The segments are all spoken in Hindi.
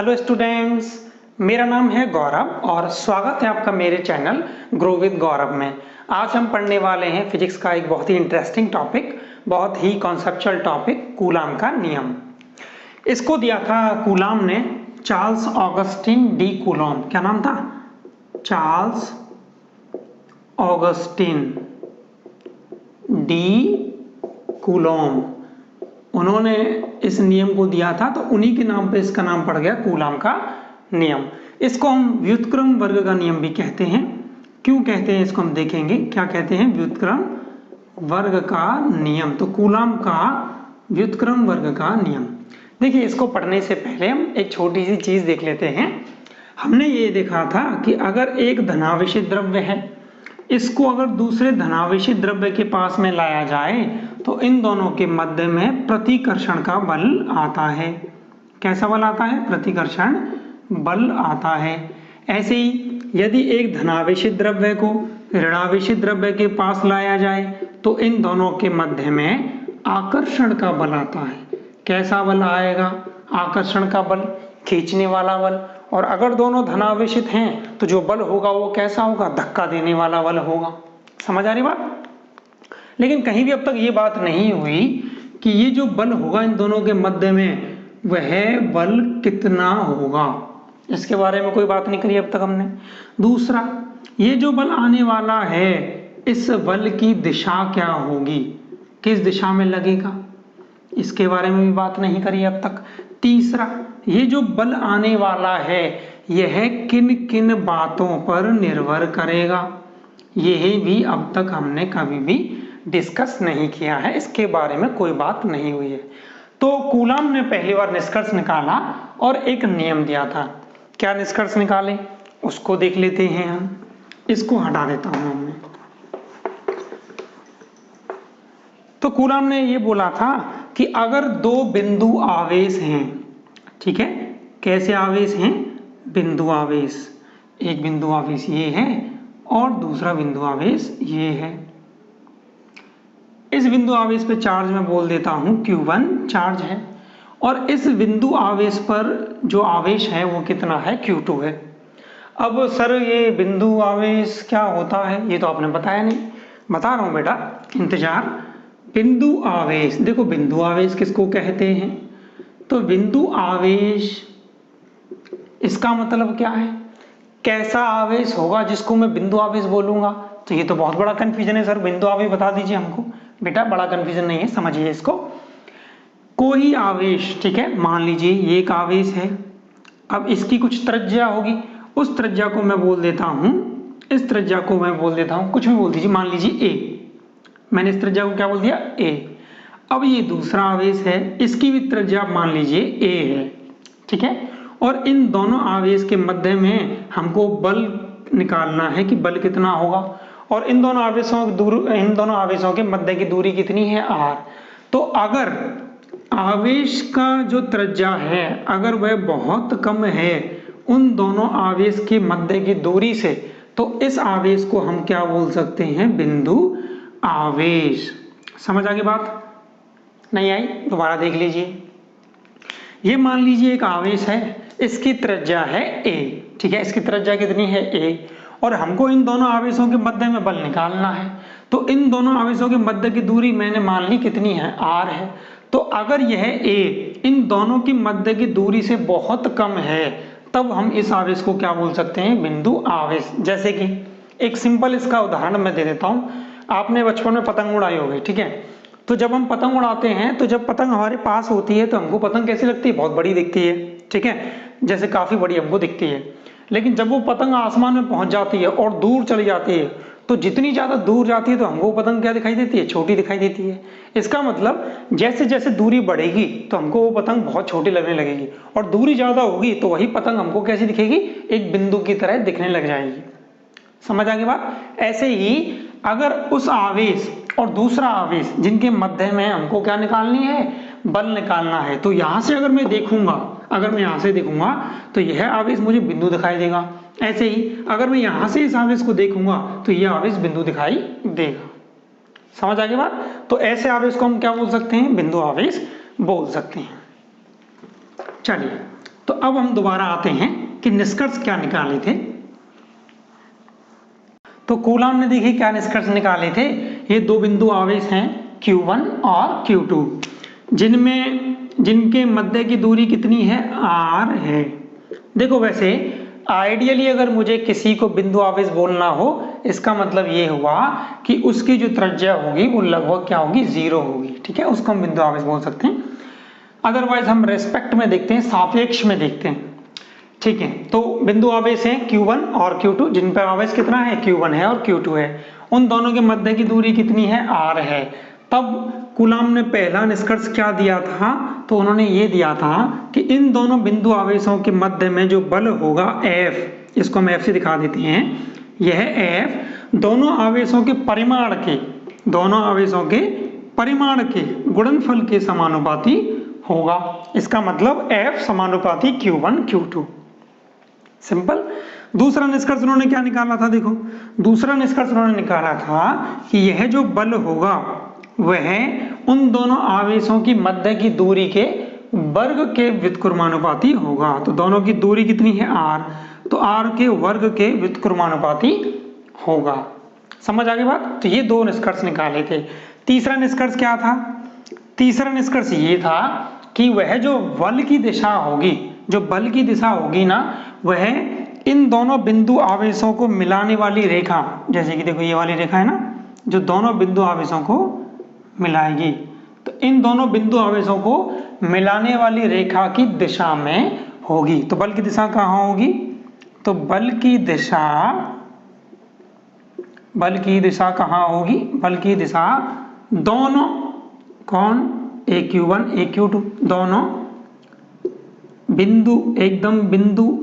हेलो स्टूडेंट्स, मेरा नाम है गौरव और स्वागत है आपका मेरे चैनल ग्रो विद गौरव में। आज हम पढ़ने वाले हैं फिजिक्स का एक बहुत ही इंटरेस्टिंग टॉपिक, बहुत ही कॉन्सेप्चुअल टॉपिक, कूलाम का नियम। इसको दिया था कूलाम ने, चार्ल्स ऑगस्टिन डी कूलॉम। क्या नाम था? Charles Augustin de Coulomb. उन्होंने इस नियम को दिया था, तो उन्हीं के नाम पे इसका नाम पड़ गया कूलाम का नियम। इसको हम व्युत्क्रम वर्ग का नियम भी कहते हैं। क्यों कहते हैं इसको हम देखेंगे। क्या कहते हैं? व्युत्क्रम वर्ग का नियम। तो कूलाम का व्युत्क्रम वर्ग का नियम। देखिए, इसको पढ़ने से पहले हम एक छोटी सी चीज देख लेते हैं। हमने ये देखा था कि अगर एक धनावेशित द्रव्य है, इसको अगर दूसरे धनावेशित द्रव्य के पास में लाया जाए तो इन दोनों के मध्य में प्रतिकर्षण का बल आता है। कैसा बल आता है? प्रतिकर्षण बल आता है। ऐसे ही यदि एक धनावेशित द्रव्य को ऋणावेशित द्रव्य के पास लाया जाए तो इन दोनों के मध्य में आकर्षण का बल आता है। कैसा बल आएगा? आकर्षण का बल, खींचने वाला बल। और अगर दोनों धनावेशित हैं तो जो बल होगा वो कैसा होगा? धक्का देने वाला बल होगा। समझ आ रही बात? लेकिन कहीं भी अब तक ये बात नहीं हुई कि ये जो बल होगा इन दोनों के मध्य में, वह बल कितना होगा। इसके बारे में कोई बात नहीं करी अब तक हमने। दूसरा, ये जो बल आने वाला है, इस बल की दिशा क्या होगी, किस दिशा में लगेगा, इसके बारे में भी बात नहीं करी अब तक। तीसरा, ये जो बल आने वाला है, यह किन किन बातों पर निर्भर करेगा, यह भी अब तक हमने कभी भी डिस्कस नहीं किया है। इसके बारे में कोई बात नहीं हुई है। तो कूलाम ने पहली बार निष्कर्ष निकाला और एक नियम दिया था। क्या निष्कर्ष निकाले उसको देख लेते हैं हम। इसको हटा देता हूं हमने। तो कूलाम ने ये बोला था कि अगर दो बिंदु आवेश हैं, ठीक है, कैसे आवेश हैं? बिंदु आवेश। एक बिंदु आवेश ये है और दूसरा बिंदु आवेश ये है। इस बिंदु आवेश पे चार्ज मैं बोल देता हूं Q1 चार्ज है, और इस बिंदु आवेश पर जो आवेश है वो कितना है? Q2 है। अब सर ये बिंदु आवेश क्या होता है, ये तो आपने बताया नहीं। बता रहा हूं बेटा, इंतजार। बिंदु आवेश, देखो बिंदु आवेश किसको कहते हैं? तो बिंदु आवेश, इसका मतलब क्या है? कैसा आवेश होगा जिसको मैं बिंदु आवेश बोलूंगा? तो ये तो बहुत बड़ा कंफ्यूजन है सर, बिंदु आवेश बता दीजिए हमको। बेटा बड़ा कंफ्यूजन नहीं है, समझिए इसको। कोई आवेश, ठीक है, मान लीजिए ये एक आवेश है। अब इसकी कुछ त्रिज्या होगी, उस त्रिज्या को मैं बोल देता हूं, इस त्रिज्या को मैं बोल देता हूं, कुछ भी बोल दीजिए, मान लीजिए A। मैंने इस त्रिज्या को क्या बोल दिया? A। अब ये दूसरा आवेश है, इसकी भी त्रिज्या मान लीजिए A है, ठीक है। और इन दोनों आवेश के मध्य में हमको बल निकालना है कि बल कितना होगा। और इन दोनों आवेशों के मध्य की दूरी कितनी है? R। तो अगर आवेश का जो त्रिज्या है, अगर वह बहुत कम है उन दोनों आवेश के मध्य की दूरी से, तो इस आवेश को हम क्या बोल सकते हैं? बिंदु आवेश। समझ आ गई बात? नहीं आई? दोबारा देख लीजिए। ये मान लीजिए एक आवेश है, इसकी त्रिज्या है A, ठीक है, इसकी त्रिज्या कितनी है? A। और हमको इन दोनों आवेशों के मध्य में बल निकालना है। तो इन दोनों आवेशों के मध्य की दूरी मैंने मान ली कितनी है? R है। तो अगर यह A इन दोनों की मध्य की दूरी से बहुत कम है, तब हम इस आवेश को क्या बोल सकते हैं? बिंदु आवेश। जैसे कि एक सिंपल इसका उदाहरण मैं दे देता हूं। आपने बचपन में पतंग उड़ाई होगी, ठीक है। तो जब हम पतंग उड़ाते हैं, तो जब पतंग हमारे पास होती है तो हमको पतंग कैसी लगती है? बहुत बड़ी दिखती है, ठीक है, जैसे काफी बड़ी हमको दिखती है। लेकिन जब वो पतंग आसमान में पहुंच जाती है और दूर चली जाती है, तो जितनी ज्यादा दूर जाती है तो हमको पतंग क्या दिखाई देती है? छोटी दिखाई देती है। इसका मतलब जैसे जैसे दूरी बढ़ेगी तो हमको वो पतंग बहुत छोटी लगने लगेगी, और दूरी ज्यादा होगी तो वही पतंग हमको कैसी दिखेगी? एक बिंदु की तरह दिखने लग जाएगी। समझ आ गई बात? ऐसे ही अगर उस आवेश और दूसरा आवेश जिनके मध्य में हमको क्या निकालनी है? बल निकालना है। तो यहां से अगर मैं देखूंगा, अगर मैं यहां से देखूंगा तो यह आवेश मुझे बिंदु दिखाई देगा। ऐसे ही अगर मैं यहां से इस आवेश को देखूंगा तो यह आवेश बिंदु दिखाई देगा। समझ आ गई बात? तो ऐसे आवेश को हम क्या बोल सकते हैं? बिंदु आवेश बोल सकते हैं। चलिए, तो अब हम दोबारा आते हैं कि निष्कर्ष क्या निकाले थे। तो कूलाम ने देखिए क्या निष्कर्ष निकाले थे। ये दो बिंदु आवेश हैं Q1 और Q2, जिनके मध्य की दूरी कितनी है, R है। देखो वैसे आइडियली अगर मुझे किसी को बिंदु आवेश बोलना हो, इसका मतलब ये हुआ कि उसकी जो त्रिज्या होगी वो लगभग क्या होगी, 0 होगी। ठीक है, उसको हम बिंदु आवेश बोल सकते हैं। अदरवाइज हम रेस्पेक्ट में देखते हैं, सापेक्ष में देखते हैं। ठीक है, तो बिंदु आवेश हैं Q1 और Q2, जिन पर आवेश कितना है, Q1 है और Q2 है। उन दोनों के मध्य की दूरी कितनी है, R है। तब कूलाम ने पहला निष्कर्ष क्या दिया था, तो उन्होंने ये दिया था कि इन दोनों बिंदु आवेशों के मध्य में जो बल होगा F, इसको हम F से दिखा देते हैं, यह F दोनों आवेशों के परिमाण के गुणनफल के समानुपाती होगा। इसका मतलब F समानुपाती Q1 Q2। सिंपल। दूसरा निष्कर्ष उन्होंने क्या निकाला था, देखो दूसरा निष्कर्ष उन्होंने निकाला था कि यह जो बल होगा वह उन दोनों आवेशों की मध्य की दूरी के वर्ग के व्युत्क्रमानुपाती होगा। तो दोनों की दूरी कितनी है, R, तो R के वर्ग के व्युत्क्रमानुपाती होगा। समझ आ गई बात। तो ये दो निष्कर्ष निकाले थे। तीसरा निष्कर्ष क्या था, तीसरा निष्कर्ष ये था कि वह जो बल की दिशा होगी ना, वह इन दोनों बिंदु आवेशों को मिलाने वाली रेखा, जैसे कि देखो ये वाली रेखा है ना, जो दोनों बिंदु आवेशों को मिलाएगी, तो इन दोनों बिंदु आवेशों को मिलाने वाली रेखा की दिशा में होगी। तो बल की दिशा कहाँ होगी, तो बल की दिशा कहाँ होगी, बल की दिशा दोनों, कौन, AQ1 AQ2, दोनों बिंदु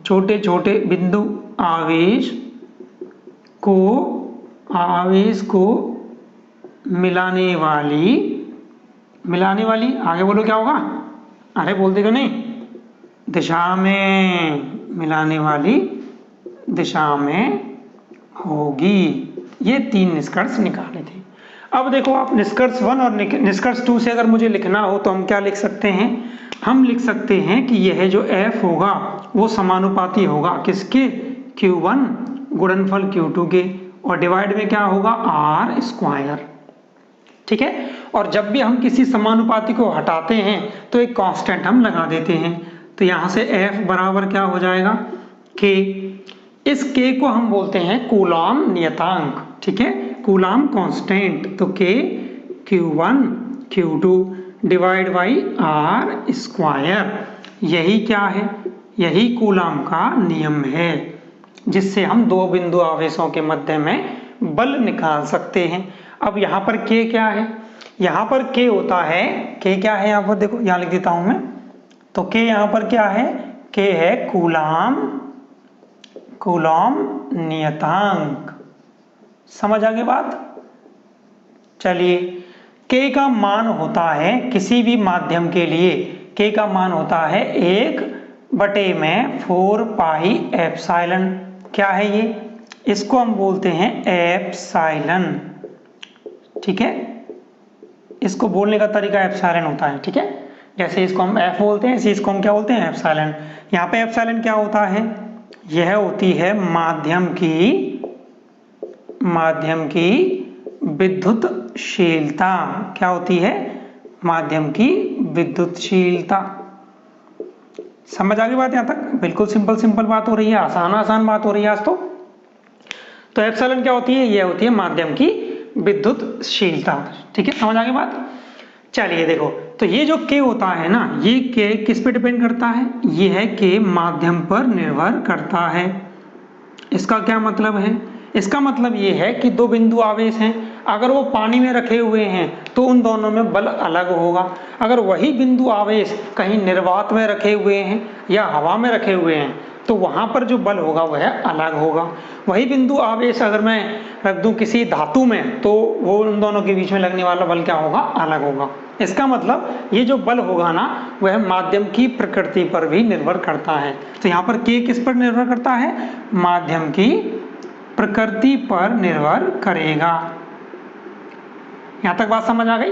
छोटे छोटे बिंदु आवेश को मिलाने वाली, आगे बोलो क्या होगा, अरे बोल देगा नहीं, दिशा में, मिलाने वाली दिशा में होगी। ये तीन निष्कर्ष निकाले थे। अब देखो आप निष्कर्ष 1 और निष्कर्ष 2 से अगर मुझे लिखना हो तो हम क्या लिख सकते हैं, हम लिख सकते हैं कि यह जो F होगा वो समानुपाती होगा किसके, Q1 गुणनफल Q2 के, और डिवाइड में क्या होगा, R स्क्वायर। ठीक है, और जब भी हम किसी समानुपाती को हटाते हैं तो एक कांस्टेंट हम लगा देते हैं। तो यहां से F बराबर क्या हो जाएगा, K। इस K को हम बोलते हैं कूलाम नियतांक। ठीक है, कूलाम कांस्टेंट। तो K Q1 Q2 divide by R square. यही क्या है, यही कूलाम का नियम है, जिससे हम दो बिंदु आवेशों के मध्य में बल निकाल सकते हैं। अब यहाँ पर K क्या है, यहाँ पर K होता है, K क्या है यहाँ पर देखो, यहाँ लिख देता हूं मैं। तो K यहाँ पर क्या है, K है कूलाम नियतांक। समझ आ गई बात। चलिए, K का मान होता है किसी भी माध्यम के लिए, K का मान होता है 1/4 पाई एप्सिलॉन। क्या है ये, इसको हम बोलते हैं एप्सिलॉन। ठीक है, इसको बोलने का तरीका एप्सिलॉन होता है। ठीक है, जैसे इसको हम F बोलते हैं, इसको हम क्या बोलते हैं, एप्सिलॉन। यहाँ पे एप्सिलॉन क्या होता है, यह होती है माध्यम की विद्युतशीलता। क्या होती है, माध्यम की विद्युतशीलता। समझ आ गई बात यहाँ तक, बिल्कुल सिंपल बात हो रही है, आसान बात हो रही है आज तो एप्सिलॉन क्या होती है, यह होती है माध्यम की विद्युतशीलता। ठीक है, समझ आ गई बात। चलिए देखो, तो ये जो K होता है ना, ये K किस पे डिपेंड करता है, ये है K माध्यम पर निर्भर करता है। इसका क्या मतलब है, इसका मतलब ये है कि दो बिंदु आवेश हैं, अगर वो पानी में रखे हुए हैं तो उन दोनों में बल अलग होगा। अगर वही बिंदु आवेश कहीं निर्वात में रखे हुए हैं या हवा में रखे हुए हैं तो वहां पर जो बल होगा वह अलग होगा। वही बिंदु आवेश अगर मैं रख दूं किसी धातु में तो वो उन दोनों के बीच में लगने वाला बल क्या होगा, अलग होगा। इसका मतलब ये जो बल होगा ना, वह माध्यम की प्रकृति पर भी निर्भर करता है। तो यहाँ पर K किस पर निर्भर करता है, माध्यम की प्रकृति पर निर्भर करेगा। यहां तक बात समझ आ गई।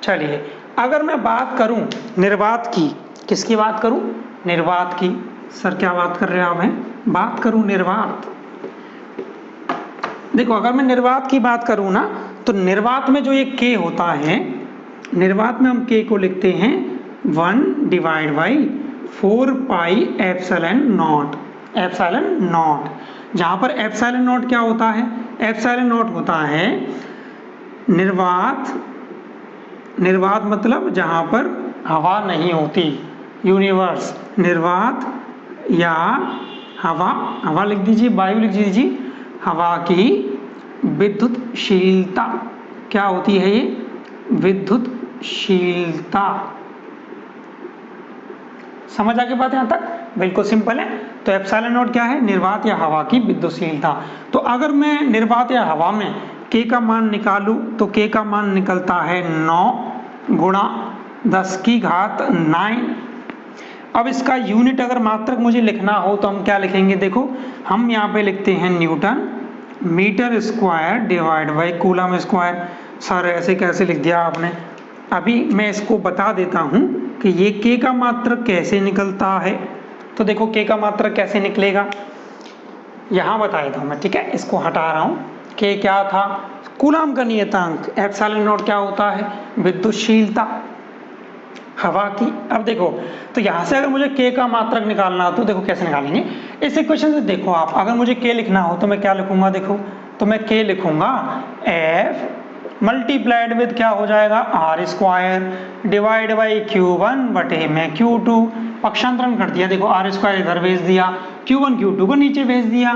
चलिए, अगर मैं बात करूं निर्वात की, किसकी बात करूं, निर्वात की। सर क्या बात कर रहे हो आप हैं? बात करूं निर्वात। देखो अगर मैं निर्वात की बात करूं ना, तो निर्वात में जो ये के होता है, निर्वात में हम के को लिखते हैं 1/4 pi epsilon not, epsilon not. जहां पर एप्सिलॉन नॉट क्या होता है? एप्सिलॉन नॉट होता है निर्वात, निर्वात मतलब जहां पर हवा नहीं होती, यूनिवर्स, निर्वात या हवा, हवा लिख दीजिए, वायु लिख दीजिए, हवा की विद्युतशीलता क्या होती है? ये विद्युतशीलता। समझ आ गई बात यहां तक? बिल्कुल सिंपल है। तो एप्सिलॉन नॉट क्या है? निर्वात या हवा की विद्युतशीलता। तो अगर मैं निर्वात या हवा में के का मान निकालूं तो के का मान निकलता है 9 गुणा 10 की घात 9। अब इसका यूनिट अगर मात्रक मुझे लिखना हो तो हम क्या लिखेंगे? देखो हम यहाँ पे लिखते हैं newton meter square divide by coulomb square. Sir ऐसे कैसे लिख दिया आपने? अभी मैं इसको बता देता हूँ कि ये के का मात्रक कैसे निकलता है। तो देखो के का मात्रक कैसे निकलेगा, यहाँ बता देता हूँ मैं, ठीक है? इसको हटा रहा हूँ। के क्या था? कूलम का नियतांक। एप्सिलॉन नॉट क्या होता है? विद्युतशीलता हवा की। अब देखो तो यहाँ से अगर मुझे के का मात्रक निकालना हो तो देखो कैसे निकालेंगे इस इक्वेशन से। देखो आप, अगर मुझे के लिखना हो तो मैं क्या लिखूंगा? देखो तो मैं के लिखूंगा एफ मल्टीप्लाइड विद क्या हो जाएगा? Are square divide by Q1 बटे में Q2। पक्षांतरण कर दिया, देखो आर स्क्वायर इधर भेज दिया, Q1 Q2 को नीचे भेज दिया।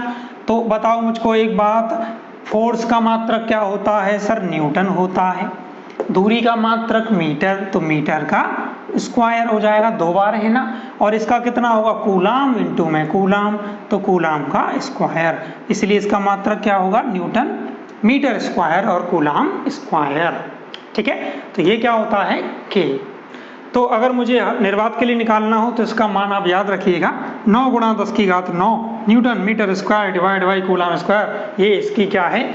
तो बताओ मुझको एक बात, फोर्स का मात्रक क्या होता है? सर न्यूटन होता है। दूरी का मात्रक मीटर, तो मीटर का स्क्वायर हो जाएगा, 2 बार है ना। और इसका कितना होगा? कूलाम इंटू में कूलाम, तो कूलाम का स्क्वायर, इसलिए इसका मात्रक क्या होगा? न्यूटन मीटर स्क्वायर और कूलाम स्क्वायर। ठीक है, तो ये क्या होता है? के। तो अगर मुझे निर्वात के लिए निकालना हो तो इसका मान आप याद रखिएगा, 9 गुणा 10 की घात 9 newton meter square divide by coulomb square. ये इसकी क्या है?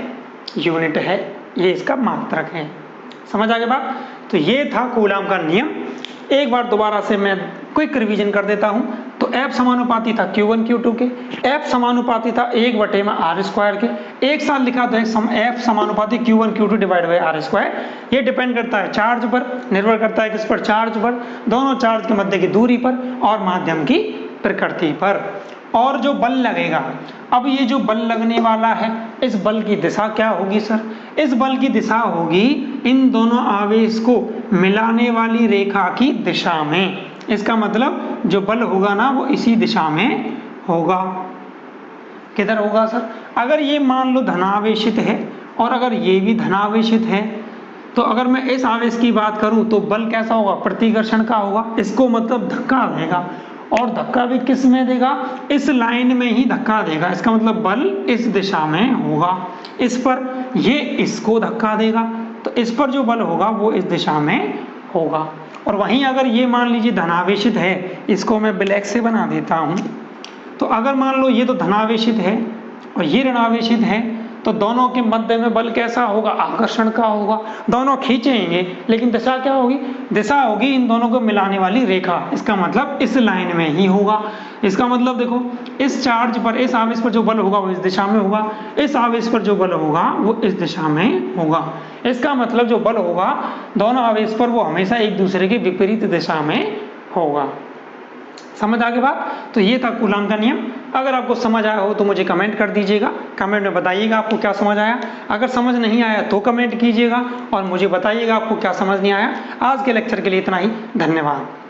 यूनिट है, ये इसका मात्रक है। समझ आ गई बात? तो ये था कूलाम का नियम। एक बार दोबारा से मैं क्विक रिवीजन कर देता हूं। तो F समानुपाती था Q1 Q2 के, F समानुपाती था 1 बटे में आर स्क्वायर के। एक साथ लिखा तो F समानुपाती Q1 Q2 divide by r square. ये डिपेंड करता है चार्ज पर, निर्भर करता है किस पर? चार्ज पर, दोनों चार्ज के मध्य की दूरी पर और माध्यम की प्रकृति पर। और जो बल लगेगा, अब ये जो बल लगने वाला है, इस बल की दिशा क्या होगी सर? इस बल की दिशा होगी इन दोनों आवेश को मिलाने वाली रेखा की दिशा में। इसका मतलब जो बल होगा ना वो इसी दिशा में होगा। किधर होगा सर? अगर ये मान लो धनावेशित है और अगर ये भी धनावेशित है, तो अगर मैं इस आवेश की बात करूं तो बल कैसा होगा? प्रतिकर्षण का होगा। इसको मतलब धक्का देगा, और धक्का भी किस में देगा? इस लाइन में ही धक्का देगा। इसका मतलब बल इस दिशा में होगा। इस पर ये इसको धक्का देगा, तो इस पर जो बल होगा वो इस दिशा में होगा। और वहीं अगर ये मान लीजिए धनावेशित है, इसको मैं ब्लैक से बना देता हूं। तो अगर मान लो ये तो धनावेशित है और ये ऋणावेशित है, तो दोनों के मध्य में बल कैसा होगा? आकर्षण का होगा। दोनों खींचेंगे, लेकिन दिशा क्या होगी? दिशा होगी इन दोनों को मिलाने वाली रेखा। इसका मतलब इस लाइन में ही होगा। इसका मतलब देखो, इस चार्ज पर, इस आवेश पर जो बल होगा वो इस दिशा में होगा, इस आवेश पर जो बल होगा वो इस दिशा में होगा। इसका मतलब जो बल होगा दोनों आवेश पर वो हमेशा एक दूसरे के विपरीत दिशा में होगा। समझ आ गई बात? तो ये था कूलाम का नियम। अगर आपको समझ आया हो तो मुझे कमेंट कर दीजिएगा, कमेंट में बताइएगा आपको क्या समझ आया। अगर समझ नहीं आया तो कमेंट कीजिएगा और मुझे बताइएगा आपको क्या समझ नहीं आया। आज के लेक्चर के लिए इतना ही, धन्यवाद।